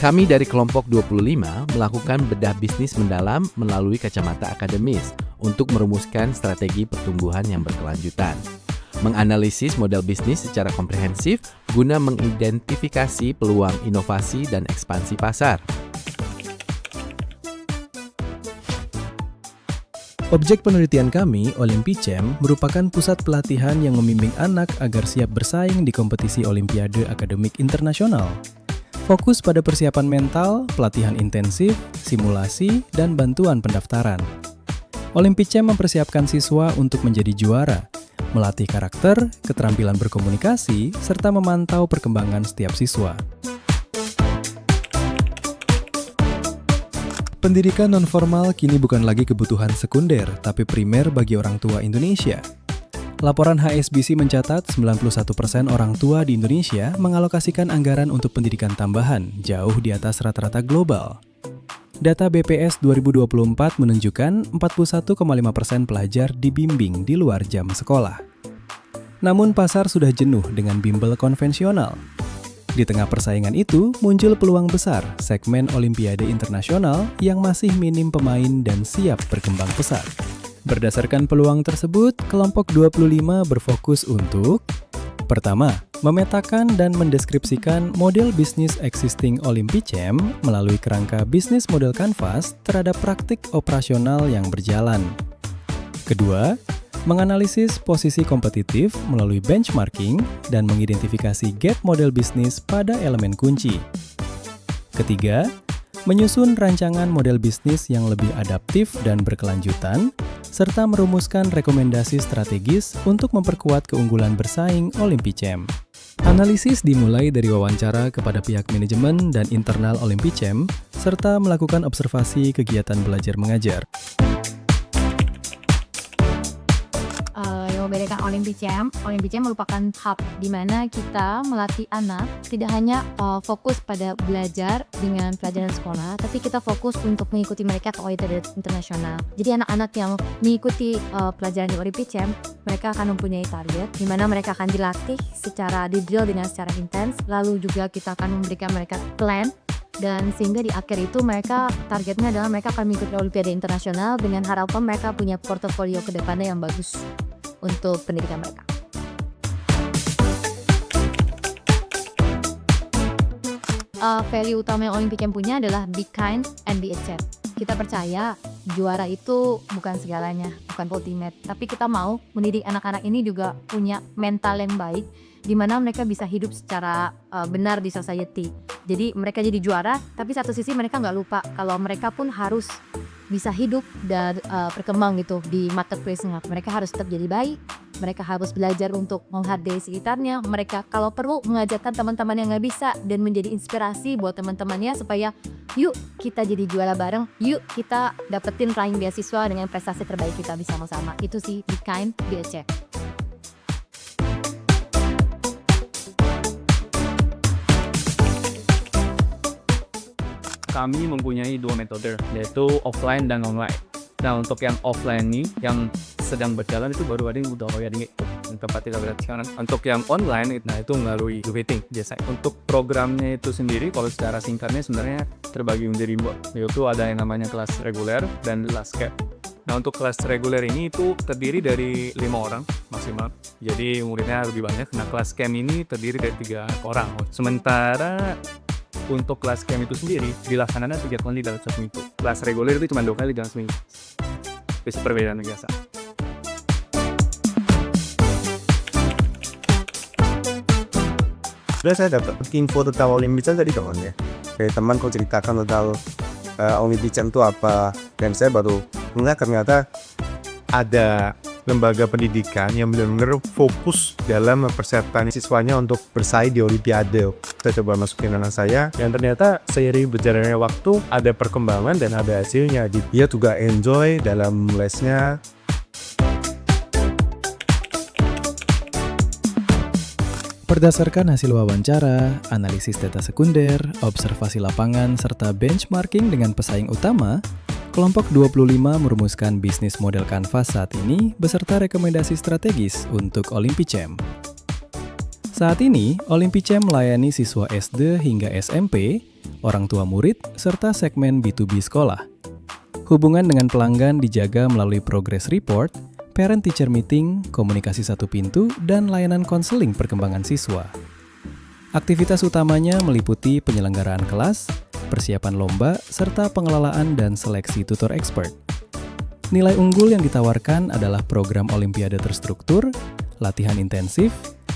Kami dari kelompok 25 melakukan bedah bisnis mendalam melalui kacamata akademis untuk merumuskan strategi pertumbuhan yang berkelanjutan. Menganalisis model bisnis secara komprehensif guna mengidentifikasi peluang inovasi dan ekspansi pasar. Objek penelitian kami, Olympicem, merupakan pusat pelatihan yang membimbing anak agar siap bersaing di kompetisi Olimpiade Akademik Internasional. Fokus pada persiapan mental, pelatihan intensif, simulasi, dan bantuan pendaftaran. Olympicem mempersiapkan siswa untuk menjadi juara, melatih karakter, keterampilan berkomunikasi, serta memantau perkembangan setiap siswa. Pendidikan nonformal kini bukan lagi kebutuhan sekunder, tapi primer bagi orang tua Indonesia. Laporan HSBC mencatat 91% orang tua di Indonesia mengalokasikan anggaran untuk pendidikan tambahan, jauh di atas rata-rata global. Data BPS 2024 menunjukkan 41,5% pelajar dibimbing di luar jam sekolah. Namun pasar sudah jenuh dengan bimbel konvensional. Di tengah persaingan itu, muncul peluang besar segmen Olimpiade Internasional yang masih minim pemain dan siap berkembang pesat. Berdasarkan peluang tersebut, kelompok 25 berfokus untuk: pertama, memetakan dan mendeskripsikan model bisnis existing Olympicem melalui kerangka bisnis model kanvas terhadap praktik operasional yang berjalan. Kedua, menganalisis posisi kompetitif melalui benchmarking dan mengidentifikasi gap model bisnis pada elemen kunci. Ketiga, menyusun rancangan model bisnis yang lebih adaptif dan berkelanjutan, serta merumuskan rekomendasi strategis untuk memperkuat keunggulan bersaing Olympicem. Analisis dimulai dari wawancara kepada pihak manajemen dan internal Olympicem, serta melakukan observasi kegiatan belajar mengajar. Yang membedakan Olympicem merupakan hub di mana kita melatih anak tidak hanya fokus pada belajar dengan pelajaran sekolah, tapi kita fokus untuk mengikuti mereka ke Olimpiade Internasional. Jadi anak-anak yang mengikuti pelajaran di Olympicem, mereka akan mempunyai target di mana mereka akan dilatih secara didrill dengan secara intens, lalu juga kita akan memberikan mereka plan, dan sehingga di akhir itu mereka targetnya adalah mereka akan mengikuti Olimpiade Internasional dengan harapan mereka punya portofolio ke depannya yang bagus untuk pendidikan mereka. Value utama yang Olympicem punya adalah be kind and be a champ. Kita percaya juara itu bukan segalanya, bukan ultimate, tapi kita mau mendidik anak-anak ini juga punya mental yang baik, di mana mereka bisa hidup secara benar di society. Jadi mereka jadi juara, tapi satu sisi mereka nggak lupa kalau mereka pun harus bisa hidup dan berkembang gitu di marketplace-nya. Mereka harus tetap jadi baik, mereka harus belajar untuk menghargai sekitarnya. Mereka kalau perlu mengajarkan teman-teman yang nggak bisa dan menjadi inspirasi buat teman-temannya supaya yuk kita jadi juara bareng, yuk kita dapetin raih beasiswa dengan prestasi terbaik kita bersama-sama. Itu sih be kind, be a champ. Kami mempunyai dua metode, yaitu offline dan online. Nah, untuk yang offline ini, yang sedang berjalan itu baru ada yang udah bayar nih, tempat tidak gratis. Untuk yang online, nah itu melalui waiting biasanya. Untuk programnya itu sendiri, kalau secara singkatnya sebenarnya terbagi menjadi dua, yaitu ada yang namanya kelas reguler dan kelas cap. Nah, untuk kelas reguler ini itu terdiri dari 5 orang maksimal, jadi muridnya lebih banyak. Nah, kelas camp ini terdiri dari 3 orang. Sementara untuk kelas camp itu sendiri dilaksanakan 3 kali dalam satu minggu. Kelas reguler itu cuma 2 kali dalam seminggu. Bisa perbedaan biasa. Sebenarnya saya dapat info tentang Olympicem tadi kawan ya. Kayak teman kau ceritakan tentang Olympicem itu apa, dan saya baru mengenai ternyata ada lembaga pendidikan yang benar-benar fokus dalam mempersiapkan siswanya untuk bersaing di Olimpiade. Saya coba masukin anak saya, dan ternyata seiring berjalannya waktu ada perkembangan dan ada hasilnya. Dia juga enjoy dalam lesnya. Berdasarkan hasil wawancara, analisis data sekunder, observasi lapangan, serta benchmarking dengan pesaing utama, kelompok 25 merumuskan bisnis model kanvas saat ini beserta rekomendasi strategis untuk Olympicem. Saat ini, Olympicem melayani siswa SD hingga SMP, orang tua murid, serta segmen B2B sekolah. Hubungan dengan pelanggan dijaga melalui progress report, parent-teacher meeting, komunikasi satu pintu, dan layanan konseling perkembangan siswa. Aktivitas utamanya meliputi penyelenggaraan kelas, persiapan lomba, serta pengelolaan dan seleksi tutor expert. Nilai unggul yang ditawarkan adalah program olimpiade terstruktur, latihan intensif,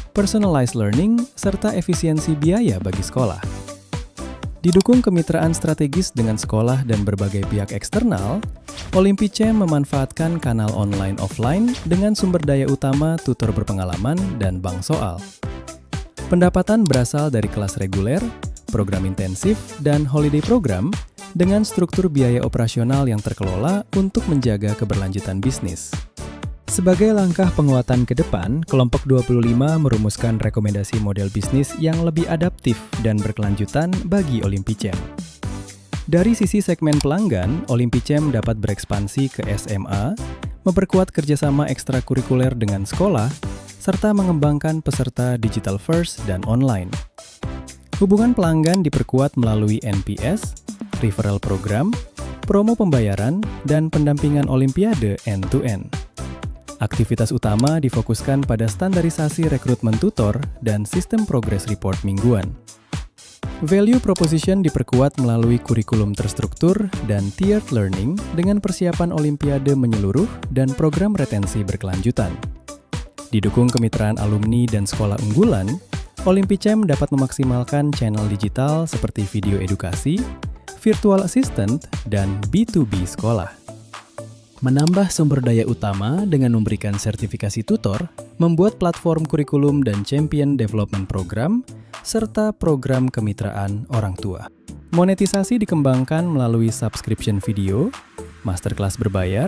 personalized learning, serta efisiensi biaya bagi sekolah. Didukung kemitraan strategis dengan sekolah dan berbagai pihak eksternal, Olympicem memanfaatkan kanal online-offline dengan sumber daya utama tutor berpengalaman dan bank soal. Pendapatan berasal dari kelas reguler, program intensif, dan holiday program dengan struktur biaya operasional yang terkelola untuk menjaga keberlanjutan bisnis. Sebagai langkah penguatan ke depan, kelompok 25 merumuskan rekomendasi model bisnis yang lebih adaptif dan berkelanjutan bagi Olympicem. Dari sisi segmen pelanggan, Olympicem dapat berekspansi ke SMA, memperkuat kerjasama ekstrakurikuler dengan sekolah, serta mengembangkan peserta digital first dan online. Hubungan pelanggan diperkuat melalui NPS, referral program, promo pembayaran, dan pendampingan Olimpiade end-to-end. Aktivitas utama difokuskan pada standarisasi rekrutmen tutor dan sistem progress report mingguan. Value proposition diperkuat melalui kurikulum terstruktur dan tiered learning dengan persiapan Olimpiade menyeluruh dan program retensi berkelanjutan. Didukung kemitraan alumni dan sekolah unggulan, Olympicem dapat memaksimalkan channel digital seperti video edukasi, virtual assistant, dan B2B sekolah. Menambah sumber daya utama dengan memberikan sertifikasi tutor, membuat platform kurikulum dan champion development program, serta program kemitraan orang tua. Monetisasi dikembangkan melalui subscription video, masterclass berbayar,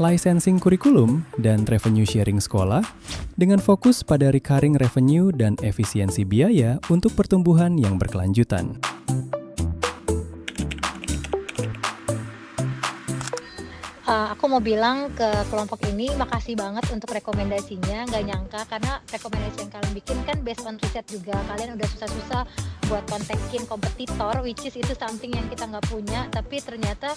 licensing kurikulum, dan revenue sharing sekolah, dengan fokus pada recurring revenue dan efisiensi biaya untuk pertumbuhan yang berkelanjutan. Aku mau bilang ke kelompok ini makasih banget untuk rekomendasinya, nggak nyangka karena rekomendasi yang kalian bikin kan based on riset juga. Kalian udah susah-susah buat kontekin kompetitor, which is itu something yang kita nggak punya, tapi ternyata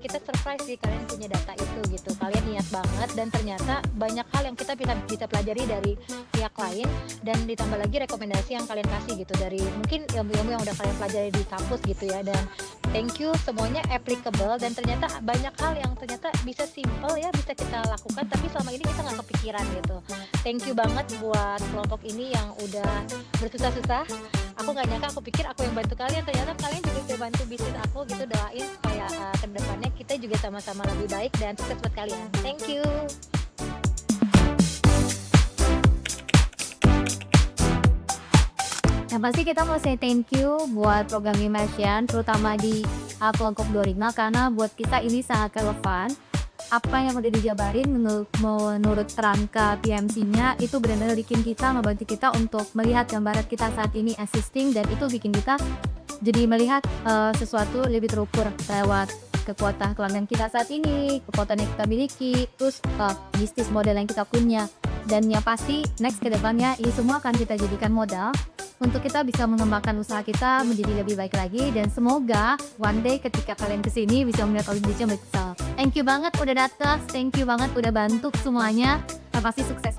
kita surprise sih kalian punya data itu gitu. Kalian niat banget dan ternyata banyak hal yang kita bisa pelajari dari pihak lain dan ditambah lagi rekomendasi yang kalian kasih gitu dari mungkin ilmu-ilmu yang udah kalian pelajari di kampus gitu ya. Dan thank you, semuanya applicable dan ternyata banyak hal yang ternyata bisa simple ya, bisa kita lakukan tapi selama ini kita nggak kepikiran gitu. Thank you banget buat kelompok ini yang udah bersusah-susah. Aku nggak nyangka, aku pikir aku yang bantu kalian, ternyata kalian juga bisa bantu bisnis aku gitu. Doain supaya kedepannya kita juga sama-sama lebih baik dan sukses buat kalian. Thank you. Yang pasti kita mau say thank you buat program Immersion, terutama di kelompok 25 karena buat kita ini sangat relevan. Apa yang udah dijabarin menurut kerangka PMC-nya itu benar-benar bikin kita, membantu kita untuk melihat gambaran kita saat ini existing, dan itu bikin kita jadi melihat sesuatu lebih terukur lewat kekuatan pelanggan kita saat ini, kekuatan yang kita miliki, terus bisnis model yang kita punya. Dan yang pasti next ke depannya ini semua akan kita jadikan modal untuk kita bisa mengembangkan usaha kita menjadi lebih baik lagi, dan semoga one day ketika kalian kesini bisa melihat Olympicem besar. Thank you banget udah datang, thank you banget udah bantu semuanya, dan pasti sukses.